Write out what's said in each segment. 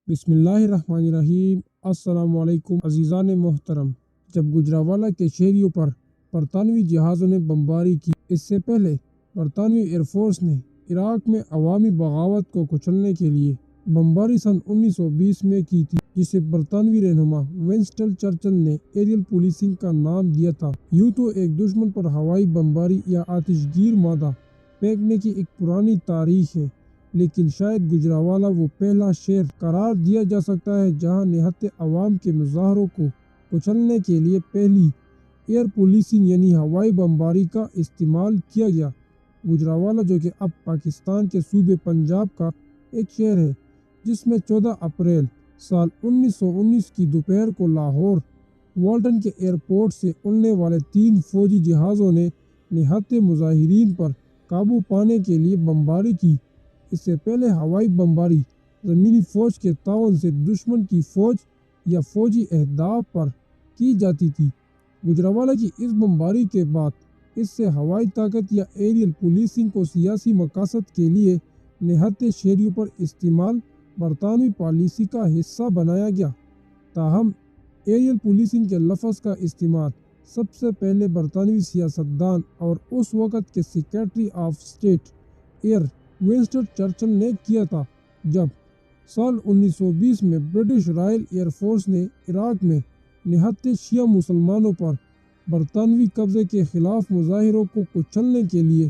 بسم اللہ الرحمن الرحیم۔ السلام علیکم عزیزان محترم۔ جب گجرانوالہ کے شہریوں پر برطانوی جہازوں نے بمباری کی، اس سے پہلے برطانوی ایئر فورس نے عراق میں عوامی بغاوت کو کچلنے کے لیے بمباری سن 1920 میں کی تھی، جسے برطانوی رہنما ونسٹن چرچل نے ایریل پولیسنگ کا نام دیا تھا۔ یوں تو ایک دشمن پر ہوائی بمباری یا آتش گیر مادہ پھینکنے کی ایک پرانی تاریخ ہے، لیکن شاید گجرانوالہ وہ پہلا شہر قرار دیا جا سکتا ہے جہاں نہتے عوام کے مظاہروں کو کچلنے کے لیے پہلی ایئر پولیسنگ یعنی ہوائی بمباری کا استعمال کیا گیا۔ گجرانوالہ، جو کہ اب پاکستان کے صوبے پنجاب کا ایک شہر ہے، جس میں 14 اپریل سال 1919 کی دوپہر کو لاہور والٹن کے ایئرپورٹ سے اڑنے والے 3 فوجی جہازوں نے نہتے مظاہرین پر قابو پانے کے لیے بمباری کی۔ اس سے پہلے ہوائی بمباری زمینی فوج کے تعاون سے دشمن کی فوج یا فوجی اہداف پر کی جاتی تھی۔ گجرانوالہ کی اس بمباری کے بعد اس سے ہوائی طاقت یا ایریل پولیسنگ کو سیاسی مقاصد کے لیے نہتے شہریوں پر استعمال برطانوی پالیسی کا حصہ بنایا گیا۔ تاہم ایریل پولیسنگ کے لفظ کا استعمال سب سے پہلے برطانوی سیاستدان اور اس وقت کے secretary of state air Winston Churchill نے کیا تھا، جب سال 1920 میں برٹش رائل ایئر فورس نے عراق میں نہتے شیعہ مسلمانوں پر برطانوی قبضے کے خلاف مظاہروں کو کچلنے کے لیے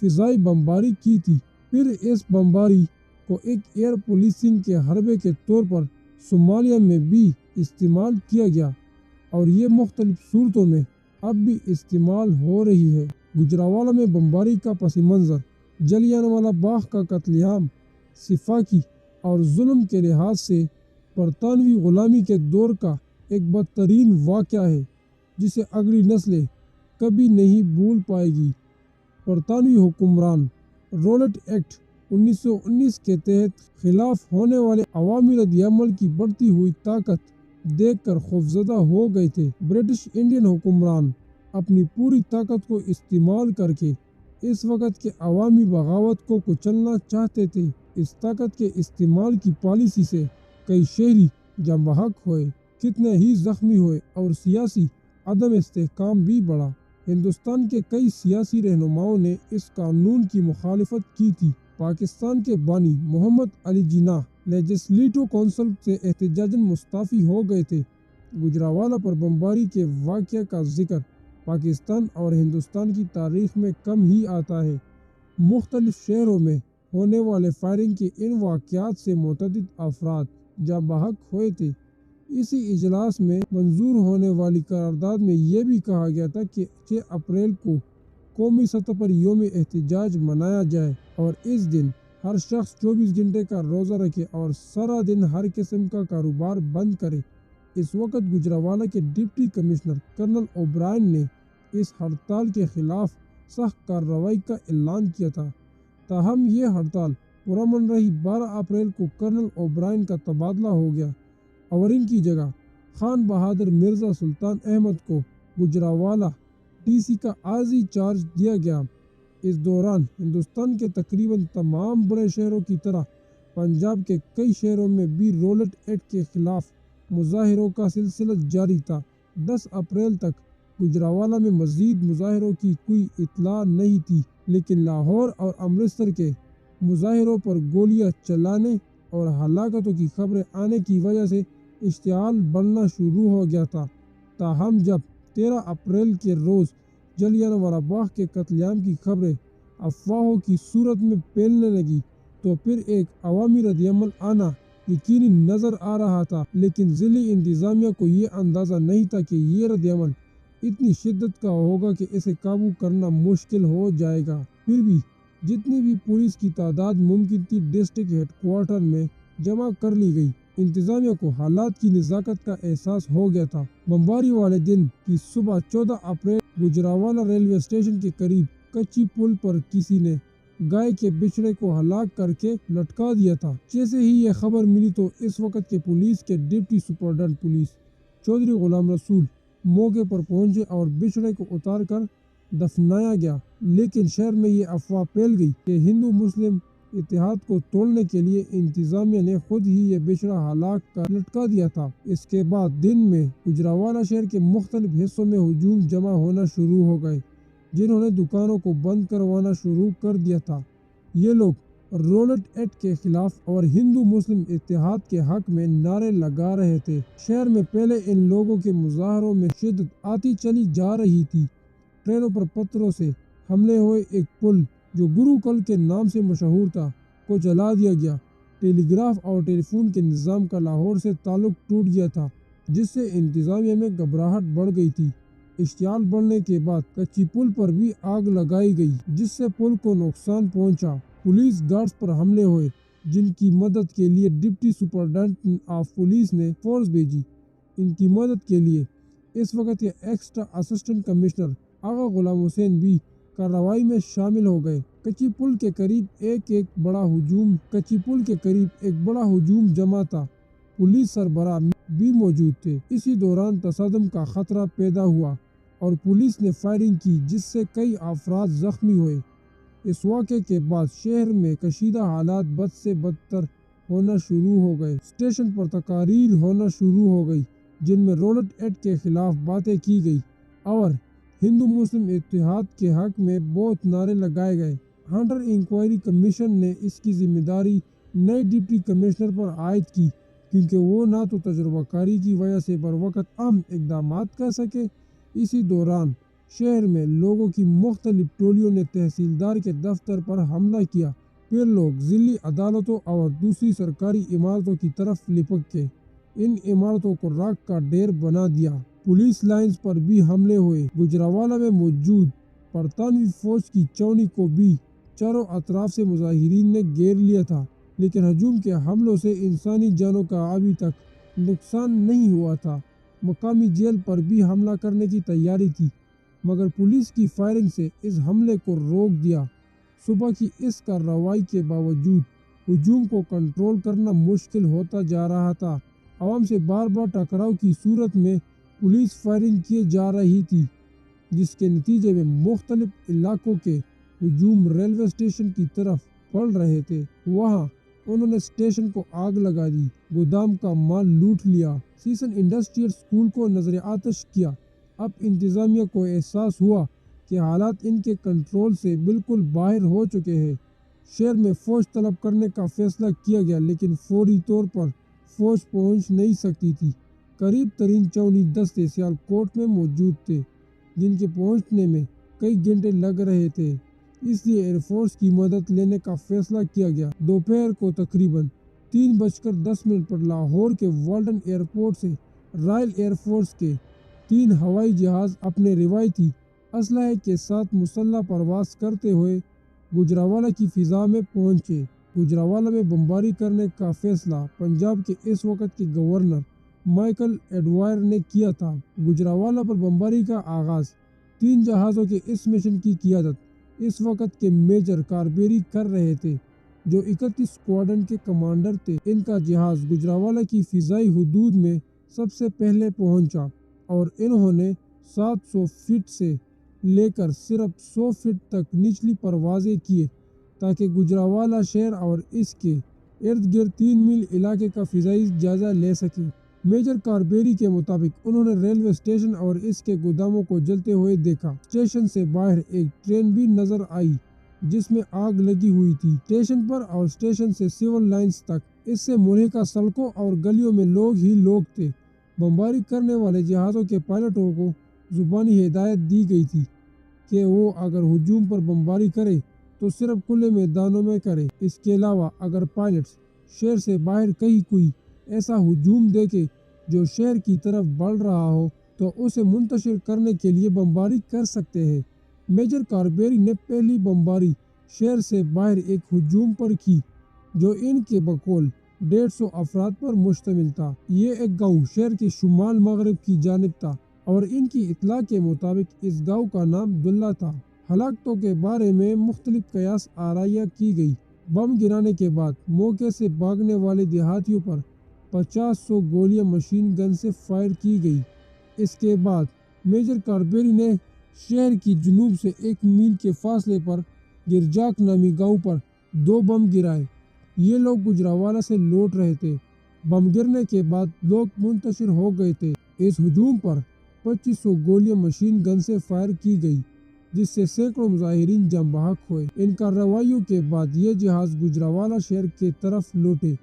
فضائی بمباری کی تھی۔ پھر اس بمباری کو ایک ایئر پولیسنگ کے حربے کے طور پر صومالیہ میں بھی استعمال کیا گیا، اور یہ مختلف صورتوں میں اب بھی استعمال ہو رہی ہے۔ گجرانوالہ میں بمباری کا پس منظر جلیانوالہ باغ کا قتل عام سفاکی اور ظلم کے لحاظ سے برطانوی غلامی کے دور کا ایک بدترین واقعہ ہے، جسے اگلی نسلیں کبھی نہیں بھول پائے گی۔ برطانوی حکمران رولٹ ایکٹ 1919 کے تحت خلاف ہونے والے عوامی رد عمل کی بڑھتی ہوئی طاقت دیکھ کر خوفزدہ ہو گئے تھے۔ برٹش انڈین حکمران اپنی پوری طاقت کو استعمال کر کے اس وقت کے عوامی بغاوت کو کچلنا چاہتے تھے۔ اس طاقت کے استعمال کی پالیسی سے کئی شہری جاں بحق ہوئے، کتنے ہی زخمی ہوئے اور سیاسی عدم استحکام بھی بڑھا۔ ہندوستان کے کئی سیاسی رہنماؤں نے اس قانون کی مخالفت کی تھی۔ پاکستان کے بانی محمد علی جناح لیجسلیٹو کونسل سے احتجاجاً مستعفی ہو گئے تھے۔ گجرانوالہ پر بمباری کے واقعہ کا ذکر پاکستان اور ہندوستان کی تاریخ میں کم ہی آتا ہے۔ مختلف شہروں میں ہونے والے فائرنگ کے ان واقعات سے متعدد افراد جاں بحق ہوئے تھے۔ اسی اجلاس میں منظور ہونے والی قرارداد میں یہ بھی کہا گیا تھا کہ 6 اپریل کو قومی سطح پر یوم احتجاج منایا جائے اور اس دن ہر شخص 24 گھنٹے کا روزہ رکھے اور سارا دن ہر قسم کا کاروبار بند کرے۔ اس وقت گجرانوالہ کے ڈپٹی کمشنر کرنل اوبرائن نے اس ہڑتال کے خلاف سخت کارروائی کا اعلان کیا تھا۔ تاہم یہ ہڑتال پرامن رہی۔ 12 اپریل کو کرنل اوبرائن کا تبادلہ ہو گیا اور ان کی جگہ خان بہادر مرزا سلطان احمد کو گجرانوالہ ڈی سی کا عارضی چارج دیا گیا۔ اس دوران ہندوستان کے تقریباً تمام بڑے شہروں کی طرح پنجاب کے کئی شہروں میں بھی رولٹ ایکٹ کے خلاف مظاہروں کا سلسلہ جاری تھا۔ 10 اپریل تک گجرانوالہ میں مزید مظاہروں کی کوئی اطلاع نہیں تھی، لیکن لاہور اور امرتسر کے مظاہروں پر گولیاں چلانے اور ہلاکتوں کی خبریں آنے کی وجہ سے اشتعال بڑھنا شروع ہو گیا تھا۔ تاہم جب 13 اپریل کے روز جلیانوالہ باغ کے قتل عام کی خبریں افواہوں کی صورت میں پھیلنے لگی، تو پھر ایک عوامی رد عمل آنا یقینی نظر آ رہا تھا، لیکن ضلعی انتظامیہ کو یہ اندازہ نہیں تھا کہ یہ رد عمل اتنی شدت کا ہوگا کہ اسے قابو کرنا مشکل ہو جائے گا۔ پھر بھی جتنی بھی پولیس کی تعداد ممکن تھی ڈسٹرکٹ ہیڈ کوارٹر میں جمع کر لی گئی۔ انتظامیہ کو حالات کی نزاکت کا احساس ہو گیا تھا۔ بمباری والے دن کی صبح 14 اپریل گجرانوالہ ریلوے اسٹیشن کے قریب کچی پل پر کسی نے گائے کے بچھڑے کو ہلاک کر کے لٹکا دیا تھا۔ جیسے ہی یہ خبر ملی تو اس وقت کے پولیس کے deputy superintendent police Chaudhry Ghulam رسول موقع پر پہنچے اور بچھڑے کو اتار کر دفنایا گیا، لیکن شہر میں یہ افواہ پھیل گئی کہ ہندو مسلم اتحاد کو توڑنے کے لیے انتظامیہ نے خود ہی یہ بچھڑا ہلاک کر لٹکا دیا تھا۔ اس کے بعد دن میں گجرانوالہ شہر کے مختلف حصوں میں ہجوم جمع ہونا شروع ہو گئے، جنہوں نے دکانوں کو بند کروانا شروع کر دیا تھا۔ یہ لوگ رولٹ ایکٹ کے خلاف اور ہندو مسلم اتحاد کے حق میں نعرے لگا رہے تھے۔ شہر میں پہلے ان لوگوں کے مظاہروں میں شدت آتی چلی جا رہی تھی۔ ٹرینوں پر پتھروں سے حملے ہوئے، ایک پل جو گروکل کے نام سے مشہور تھا کو جلا دیا گیا۔ ٹیلی گراف اور ٹیلی فون کے نظام کا لاہور سے تعلق ٹوٹ گیا تھا، جس سے انتظامیہ میں گھبراہٹ بڑھ گئی تھی۔ اشتعال بڑھنے کے بعد کچی پل پر بھی آگ لگائی گئی، جس سے پل کو نقصان پہنچا۔ پولیس گارڈز پر حملے ہوئے، جن کی مدد کے لیے ڈپٹی سپرنٹینڈنٹ آف پولیس نے فورس بھیجی۔ ان کی مدد کے لیے اس وقت کے ایکسٹرا اسسٹنٹ کمشنر آغا غلام حسین بھی کارروائی میں شامل ہو گئے۔ کچی پل کے قریب ایک بڑا ہجوم جمع تھا۔ پولیس سربراہ بھی موجود تھے۔ اسی دوران تصادم کا خطرہ پیدا ہوا اور پولیس نے فائرنگ کی، جس سے کئی افراد زخمی ہوئے۔ اس واقعے کے بعد شہر میں کشیدہ حالات بد سے بدتر ہونا شروع ہو گئے۔ اسٹیشن پر تقاریر ہونا شروع ہو گئی، جن میں رولٹ ایکٹ کے خلاف باتیں کی گئی اور ہندو مسلم اتحاد کے حق میں بہت نعرے لگائے گئے۔ ہنٹر انکوائری کمیشن نے اس کی ذمہ داری نئے ڈپٹی کمشنر پر عائد کی، کیونکہ وہ نہ تو تجربہ کاری کی وجہ سے بروقت اہم اقدامات کر سکے۔ اسی دوران شہر میں لوگوں کی مختلف ٹولیوں نے تحصیلدار کے دفتر پر حملہ کیا۔ پھر لوگ ضلعی عدالتوں اور دوسری سرکاری عمارتوں کی طرف لپک کے ان عمارتوں کو راکھ کا ڈھیر بنا دیا۔ پولیس لائنز پر بھی حملے ہوئے۔ گجرانوالہ میں موجود برطانوی فوج کی چھاؤنی کو بھی چاروں اطراف سے مظاہرین نے گھیر لیا تھا، لیکن ہجوم کے حملوں سے انسانی جانوں کا ابھی تک نقصان نہیں ہوا تھا۔ مقامی جیل پر بھی حملہ کرنے کی تیاری تھی، مگر پولیس کی فائرنگ سے اس حملے کو روک دیا۔ صبح کی اس کارروائی کے باوجود ہجوم کو کنٹرول کرنا مشکل ہوتا جا رہا تھا۔ عوام سے بار بار ٹکراؤ کی صورت میں پولیس فائرنگ کیے جا رہی تھی، جس کے نتیجے میں مختلف علاقوں کے ہجوم ریلوے اسٹیشن کی طرف بڑھ رہے تھے۔ وہاں انہوں نے اسٹیشن کو آگ لگا دی، گودام کا مال لوٹ لیا، سیشن انڈسٹریل اسکول کو نظر آتش کیا۔ اب انتظامیہ کو احساس ہوا کہ حالات ان کے کنٹرول سے بالکل باہر ہو چکے ہیں۔ شہر میں فوج طلب کرنے کا فیصلہ کیا گیا، لیکن فوری طور پر فوج پہنچ نہیں سکتی تھی۔ قریب ترین چھاؤنی دستے سیالکوٹ میں موجود تھے، جن کے پہنچنے میں کئی گھنٹے لگ رہے تھے۔ اس لیے ایئر فورس کی مدد لینے کا فیصلہ کیا گیا۔ دوپہر کو تقریباً 3:10 پر لاہور کے والٹن ایئرپورٹ سے رائل ایئر فورس کے 3 ہوائی جہاز اپنے روایتی اسلحے کے ساتھ مسلح پرواز کرتے ہوئے گجرانوالہ کی فضا میں پہنچے۔ گجرانوالہ میں بمباری کرنے کا فیصلہ پنجاب کے اس وقت کے گورنر مائیکل ایڈوائر نے کیا تھا۔ گجرانوالہ پر بمباری کا آغاز 3 جہازوں کے اس مشن کی قیادت اس وقت کے میجر کاربیری کر رہے تھے، جو 31 اسکواڈرن کے کمانڈر تھے۔ ان کا جہاز گجرانوالہ کی فضائی حدود میں سب سے پہلے پہنچا اور انہوں نے 700 فٹ سے لے کر صرف 100 فٹ تک نچلی پروازیں کیے، تاکہ گجرانوالہ شہر اور اس کے ارد گرد 3 میل علاقے کا فضائی جائزہ لے سکے۔ میجر کاربیری کے مطابق انہوں نے ریلوے اسٹیشن اور اس کے گوداموں کو جلتے ہوئے دیکھا۔ اسٹیشن سے باہر ایک ٹرین بھی نظر آئی، جس میں آگ لگی ہوئی تھی۔ اسٹیشن پر اور اسٹیشن سے سول لائنز تک اس سے ملحقہ سڑکوں اور گلیوں میں لوگ ہی لوگ تھے۔ بمباری کرنے والے جہازوں کے پائلٹوں کو زبانی ہدایت دی گئی تھی کہ وہ اگر ہجوم پر بمباری کرے تو صرف کھلے میدانوں میں کرے۔ اس کے علاوہ اگر پائلٹس شہر سے باہر کہیں کوئی ایسا ہجوم دیکھے جو شہر کی طرف بڑھ رہا ہو تو اسے منتشر کرنے کے لیے بمباری کر سکتے ہیں۔ میجر کاربیری نے پہلی بمباری شہر سے باہر ایک ہجوم پر کی، جو ان کے بقول 150 افراد پر مشتمل تھا۔ یہ ایک گاؤں شہر کے شمال مغرب کی جانب تھا اور ان کی اطلاع کے مطابق اس گاؤں کا نام دلہ تھا۔ ہلاکتوں کے بارے میں مختلف قیاس آرائیاں کی گئی۔ بم گرانے کے بعد موقع سے بھاگنے والے دیہاتیوں پر 50-100 گولیاں مشین گن سے فائر کی گئی۔ اس کے بعد میجر کاربیری نے شہر کی جنوب سے 1 میل کے فاصلے پر گرجاک نامی گاؤں پر 2 بم گرائے۔ یہ لوگ گجرانوالہ سے لوٹ رہے تھے۔ بم گرنے کے بعد لوگ منتشر ہو گئے تھے۔ اس ہجوم پر 2500 گولیاں مشین گن سے فائر کی گئی، جس سے سینکڑوں مظاہرین جاں بحق ہوئے۔ ان کارروائیوں کے بعد یہ جہاز گجرانوالہ شہر کے طرف لوٹے۔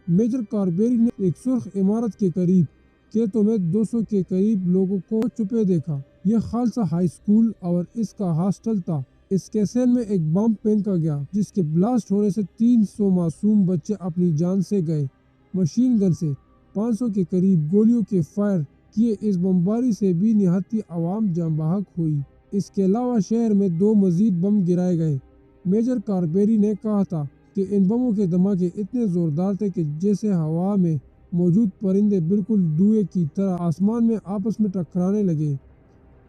میجر کاربیری نے ایک سرخ عمارت کے قریب کھیتوں میں 200 کے قریب لوگوں کو چھپے دیکھا۔ یہ خالصہ ہائی اسکول اور اس کا ہاسٹل تھا۔ اس کیسین میں ایک بم پھینکا گیا، جس کے بلاسٹ ہونے سے 300 معصوم بچے اپنی جان سے گئے۔ مشین گن سے 500 کے قریب گولیوں کے فائر کیے۔ اس بمباری سے بھی نہایت عوام جاں بحق ہوئی۔ اس کے علاوہ شہر میں 2 مزید بم گرائے گئے۔ میجر کاربیری نے کہا تھا کہ ان بموں کے دھماکے اتنے زوردار تھے کہ جیسے ہوا میں موجود پرندے بالکل دھوئے کی طرح آسمان میں آپس میں ٹکرانے لگے۔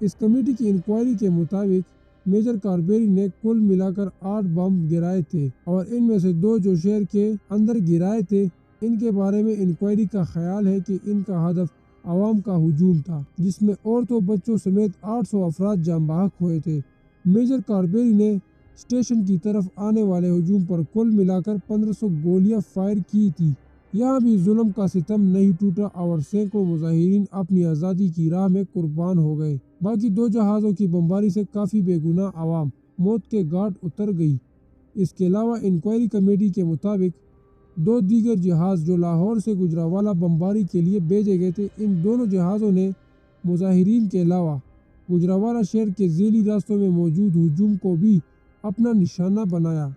اس کمیٹی کی انکوائری کے مطابق میجر کاربیری نے کل ملا کر 8 بم گرائے تھے، اور ان میں سے 2 جو شہر کے اندر گرائے تھے۔ ان کے بارے میں انکوائری کا خیال ہے کہ ان کا ہدف عوام کا ہجوم تھا، جس میں عورتوں بچوں سمیت 800 افراد جاں بحق ہوئے تھے۔ میجر کاربیری نے اسٹیشن کی طرف آنے والے ہجوم پر کل ملا کر 1500 گولیاں فائر کی تھی۔ یہاں بھی ظلم کا ستم نہیں ٹوٹا اور سینکڑوں مظاہرین اپنی آزادی کی راہ میں قربان ہو گئے۔ باقی 2 جہازوں کی بمباری سے کافی بے گناہ عوام موت کے گھاٹ اتر گئی۔ اس کے علاوہ انکوائری کمیٹی کے مطابق 2 دیگر جہاز جو لاہور سے گجرانوالہ بمباری کے لیے بھیجے گئے تھے، ان دونوں جہازوں نے مظاہرین کے علاوہ گجرانوالہ شہر کے ذیلی راستوں میں موجود ہجوم کو بھی اپنا نشانہ بنایا،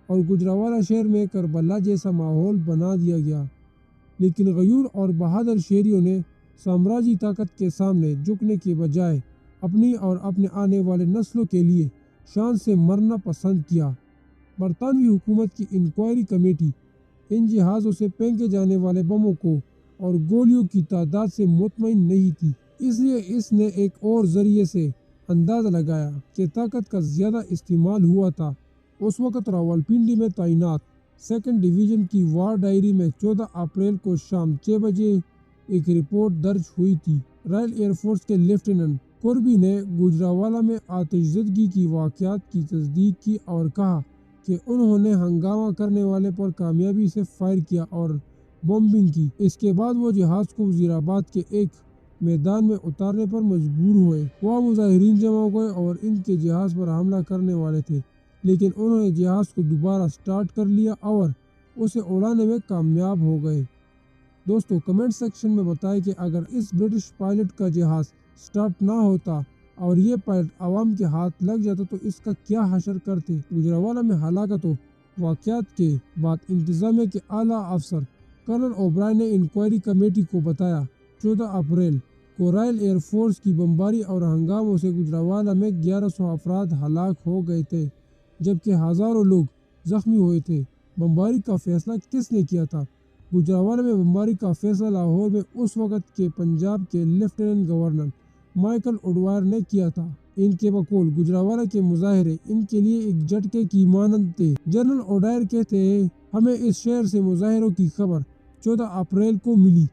اور گجرانوالہ شہر میں کربلا جیسا ماحول بنا دیا گیا۔ لیکن غیور اور بہادر شہریوں نے سامراجی طاقت کے سامنے جھکنے کے بجائے اپنی اور اپنے آنے والے نسلوں کے لیے شان سے مرنا پسند کیا۔ برطانوی حکومت کی انکوائری کمیٹی ان جہازوں سے پھینکے جانے والے بموں کو اور گولیوں کی تعداد سے مطمئن نہیں تھی، اس لیے اس نے ایک اور ذریعے سے اندازہ لگایا کہ طاقت کا زیادہ استعمال ہوا تھا۔ اس وقت راولپنڈی میں تعینات 2nd ڈویژن کی وار ڈائری میں 14 اپریل کو شام 6 بجے ایک رپورٹ درج ہوئی تھی۔ رائل ایئر فورس کے لیفٹیننٹ کربی نے گجرانوالہ میں آتش زدگی کی واقعات کی تصدیق کی اور کہا کہ انہوں نے ہنگامہ کرنے والے پر کامیابی سے فائر کیا اور بمبنگ کی۔ اس کے بعد وہ جہاز کو وزیرآباد کے ایک میدان میں اتارنے پر مجبور ہوئے۔ وہاں مظاہرین جمع ہو گئے اور ان کے جہاز پر حملہ کرنے والے تھے، لیکن انہوں نے جہاز کو دوبارہ سٹارٹ کر لیا اور اسے اڑانے میں کامیاب ہو گئے۔ دوستو کمنٹ سیکشن میں بتائیں کہ اگر اس برٹش پائلٹ کا جہاز سٹارٹ نہ ہوتا اور یہ پائلٹ عوام کے ہاتھ لگ جاتا تو اس کا کیا حشر کرتے۔ گجرانوالہ میں ہلاکت و واقعات کے بعد انتظامیہ کے اعلیٰ افسر کرنل اوبرائن نے انکوائری کمیٹی کو بتایا 14 اپریل کو رائل ایئر فورس کی بمباری اور ہنگاموں سے گجرانوالہ میں 1100 افراد ہلاک ہو گئے تھے، جبکہ ہزاروں لوگ زخمی ہوئے تھے۔ بمباری کا فیصلہ کس نے کیا تھا؟ گجرانوالہ میں بمباری کا فیصلہ لاہور میں اس وقت کے پنجاب کے لیفٹیننٹ گورنر مائیکل اڈوائر نے کیا تھا۔ ان کے بقول گجرانوالہ کے مظاہرے ان کے لیے ایک جھٹکے کی مانند تھے۔ جنرل اڈوائر کہتے ہیں، ہمیں اس شہر سے مظاہروں کی خبر 14 اپریل کو ملی،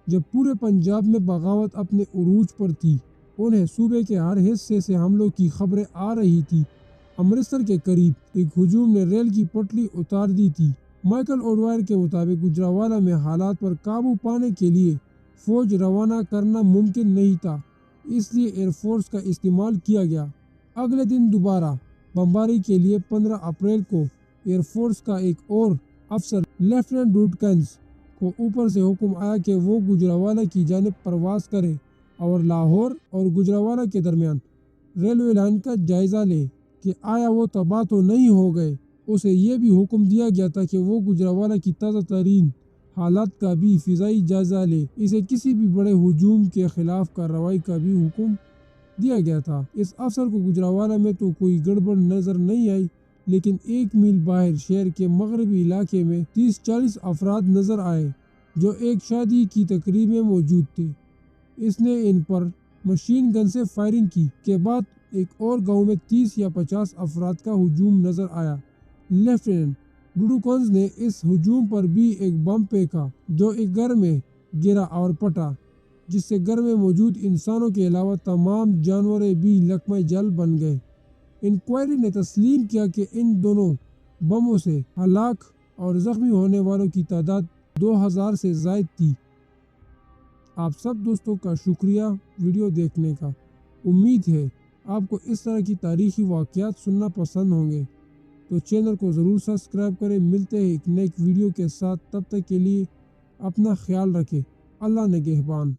جب پورے پنجاب میں بغاوت اپنے عروج پر تھی۔ انہیں صوبے کے ہر حصے سے حملوں کی خبریں آ رہی تھی۔ امرتسر کے قریب ایک ہجوم نے ریل کی پٹری اتار دی تھی۔ مائیکل اڈوائر کے مطابق گجرانوالہ میں حالات پر قابو پانے کے لیے فوج روانہ کرنا ممکن نہیں تھا، اس لیے ایئر فورس کا استعمال کیا گیا۔ اگلے دن دوبارہ بمباری کے لیے 15 اپریل کو ایئر فورس کا ایک اور افسر لیفٹیننٹ ڈوڈکنز کو اوپر سے حکم آیا کہ وہ گجرانوالہ کی جانب پرواز کرے اور لاہور اور گجرانوالہ کے درمیان ریلوے لائن کا جائزہ لے کہ آیا وہ تباہ تو نہیں ہو گئے۔ اسے یہ بھی حکم دیا گیا تھا کہ وہ گجرانوالہ کی تازہ ترین حالات کا بھی فضائی جائزہ لے۔ اسے کسی بھی بڑے ہجوم کے خلاف کارروائی کا بھی حکم دیا گیا تھا۔ اس افسر کو گجرانوالہ میں تو کوئی گڑبڑ نظر نہیں آئی، لیکن 1 میل باہر شہر کے مغربی علاقے میں 30-40 افراد نظر آئے جو ایک شادی کی تقریب میں موجود تھے۔ اس نے ان پر مشین گن سے فائرنگ کی۔ کے بعد ایک اور گاؤں میں 30 یا 50 افراد کا ہجوم نظر آیا۔ لیفٹیننٹ ڈوڈکنز نے اس ہجوم پر بھی ایک بم پھینکا جو ایک گھر میں گرا اور پھٹا، جس سے گھر میں موجود انسانوں کے علاوہ تمام جانور بھی لقمہ جل بن گئے۔ انکوائری نے تسلیم کیا کہ ان دونوں بموں سے ہلاک اور زخمی ہونے والوں کی تعداد 2000 سے زائد تھی۔ آپ سب دوستوں کا شکریہ ویڈیو دیکھنے کا۔ امید ہے آپ کو اس طرح کی تاریخی واقعات سننا پسند ہوں گے، تو چینل کو ضرور سبسکرائب کریں۔ ملتے ہیں ایک نیک ویڈیو کے ساتھ، تب تک کے لیے اپنا خیال رکھیں۔ اللہ نگہبان۔